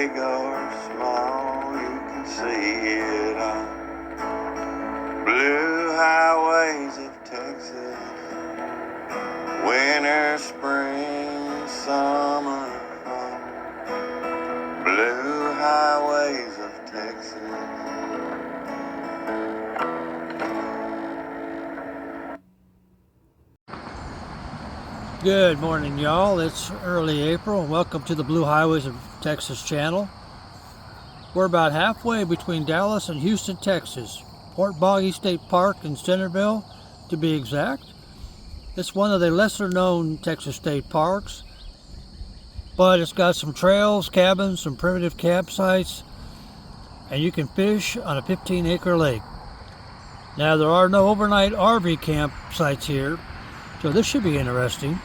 big or small, you can see it on blue highways of Texas. Winter, spring, summer, fall, blue highways of Texas. Good morning, y'all. It's early April and welcome to the Blue Highways of Texas channel. We're about halfway between Dallas and Houston, Texas. Fort Boggy State Park in Centerville, to be exact. It's one of the lesser known Texas state parks, but it's got some trails, cabins, some primitive campsites, and you can fish on a 15-acre lake. Now, there are no overnight RV campsites here, so this should be interesting.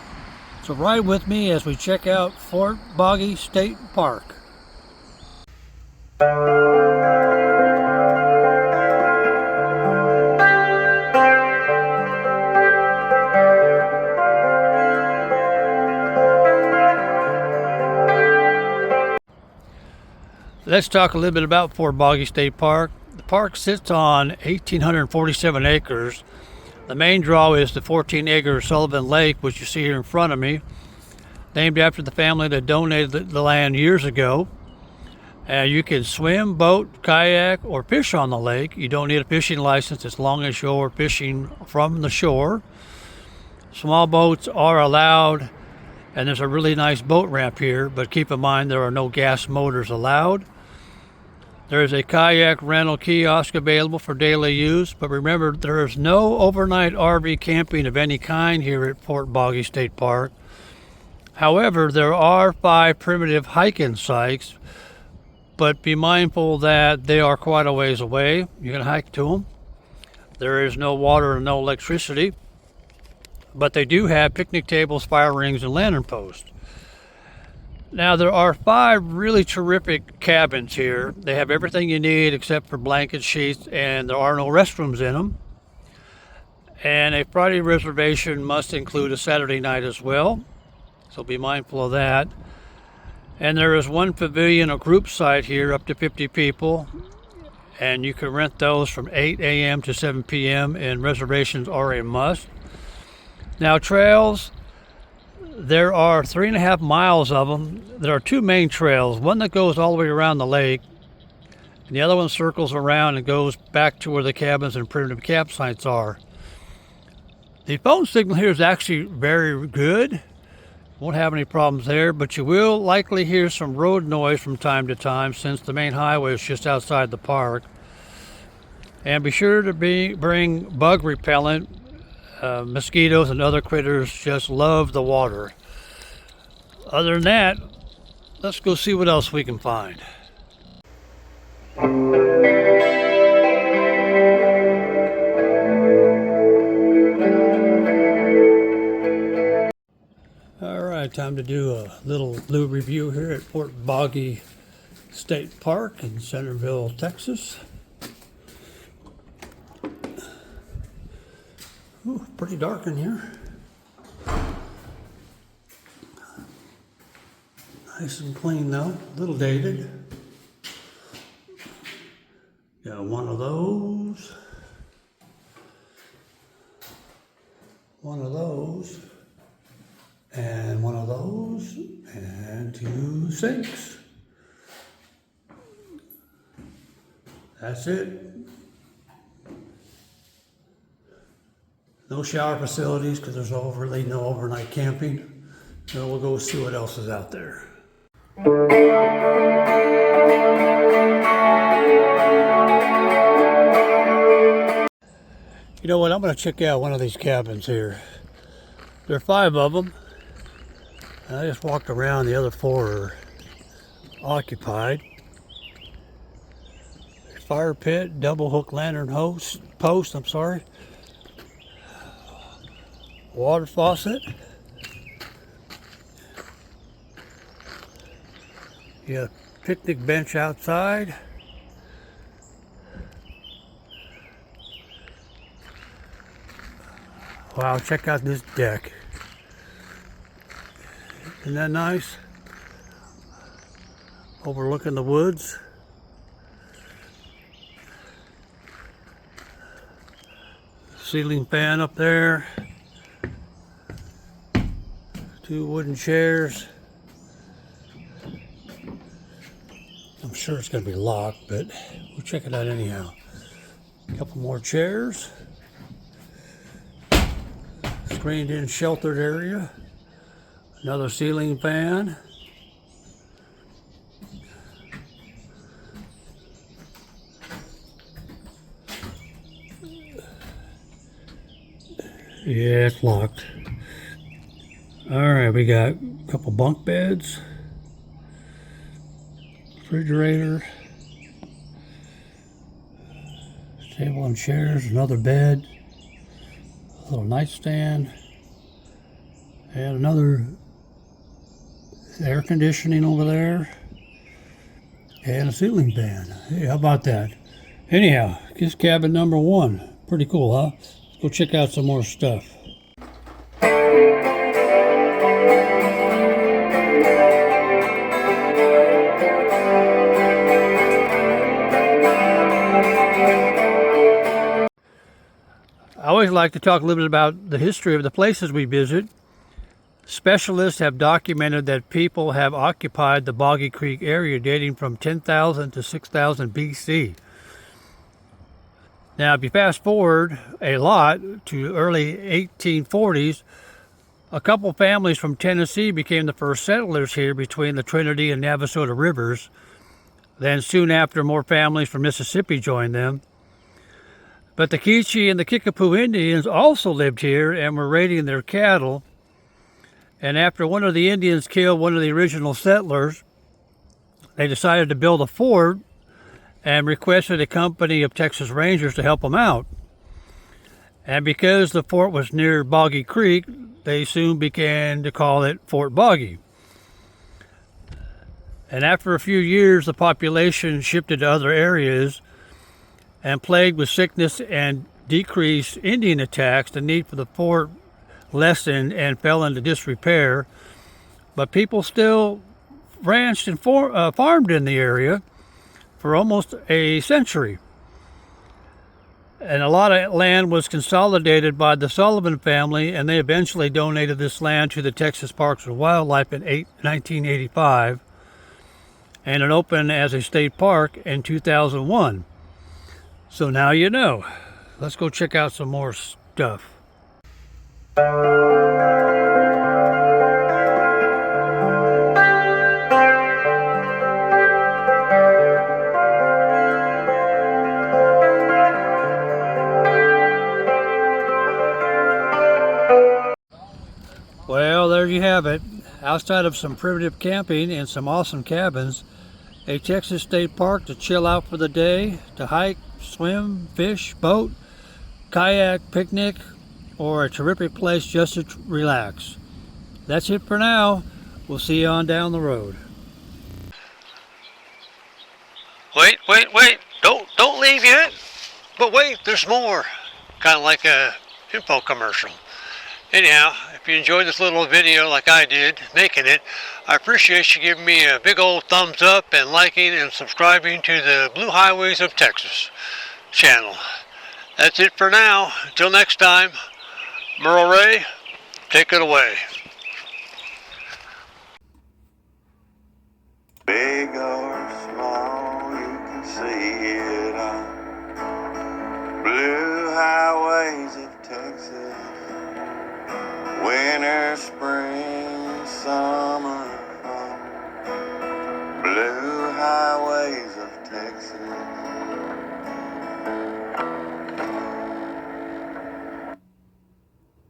So ride with me as we check out Fort Boggy State Park. Let's talk a little bit about Fort Boggy State Park. The park sits on 1,847 acres. The main draw is the 14-acre Sullivan Lake, which you see here in front of me, named after the family that donated the land years ago. You can swim, boat, kayak, or fish on the lake. You don't need a fishing license as long as you're fishing from the shore. Small boats are allowed, and there's a really nice boat ramp here, but keep in mind there are no gas motors allowed. There is a kayak rental kiosk available for daily use, but remember, there is no overnight RV camping of any kind here at Fort Boggy State Park. However, there are 5 primitive hiking sites, but be mindful that they are quite a ways away. You can hike to them. There is no water and no electricity, but they do have picnic tables, fire rings, and lantern posts. Now, there are 5 really terrific cabins here. They have everything you need except for blanket sheets, and there are no restrooms in them. And a Friday reservation must include a Saturday night as well, so be mindful of that. And there is 1 pavilion, a group site here, up to 50 people, and you can rent those from 8 a.m. to 7 p.m., and reservations are a must. Now, trails, there are 3.5 miles of them. There are 2 main trails, one that goes all the way around the lake, and the other one circles around and goes back to where the cabins and primitive campsites are. The phone signal here is actually very good. Won't have any problems there, but you will likely hear some road noise from time to time since the main highway is just outside the park. And be sure to bring bug repellent. Mosquitoes and other critters just love the water. Other than that, let's go see what else we can find. Alright, time to do a little blue review here at Fort Boggy State Park in Centerville, Texas. Ooh, pretty dark in here. Nice and clean though, a little dated. Got one of those, and one of those, and 2 sinks. That's it. No shower facilities because there's really no overnight camping. So we'll go see what else is out there. You know what? I'm going to check out one of these cabins here. There are 5 of them. I just walked around. The other 4 are occupied. Fire pit, double hook lantern post. Water faucet. You have a picnic bench outside. Wow, check out this deck. Isn't that nice? overlooking the woods. Ceiling fan up there. 2 wooden chairs. I'm sure it's going to be locked, but we'll check it out anyhow. A couple more chairs. Screened in sheltered area. Another ceiling fan. Yeah, it's locked. Alright, we got a couple bunk beds. Refrigerator. Table and chairs, another bed. A little nightstand. And another air conditioning over there. And a ceiling fan. Hey, how about that? Anyhow, this cabin number 1. Pretty cool, huh? Let's go check out some more stuff. I always like to talk a little bit about the history of the places we visit. Specialists have documented that people have occupied the Boggy Creek area dating from 10,000 to 6,000 BC. Now, if you fast forward a lot to early 1840s, a couple families from Tennessee became the first settlers here between the Trinity and Navasota rivers. Then soon after, more families from Mississippi joined them. But the K'iche' and the Kickapoo Indians also lived here and were raiding their cattle. And after one of the Indians killed one of the original settlers, they decided to build a fort and requested a company of Texas Rangers to help them out. And because the fort was near Boggy Creek, they soon began to call it Fort Boggy. And after a few years, the population shifted to other areas, and plagued with sickness and decreased Indian attacks, the need for the fort lessened and fell into disrepair. But people still ranched and farmed in the area for almost a century. And a lot of land was consolidated by the Sullivan family, and they eventually donated this land to the Texas Parks and Wildlife in 1985, and it opened as a state park in 2001. So now you know. Let's go check out some more stuff. Well, there you have it. Outside of some primitive camping and some awesome cabins, a Texas state park to chill out for the day, to hike, swim, fish, boat, kayak, picnic, or a terrific place just to relax. That's it for now. We'll see you on down the road. Wait. Don't leave yet. But wait, there's more. Kind of like a info commercial. Anyhow, if you enjoyed this little video like I did, making it, I appreciate you giving me a big old thumbs up and liking and subscribing to the Blue Highways of Texas channel. That's it for now. Until next time, Merle Ray, take it away. Big old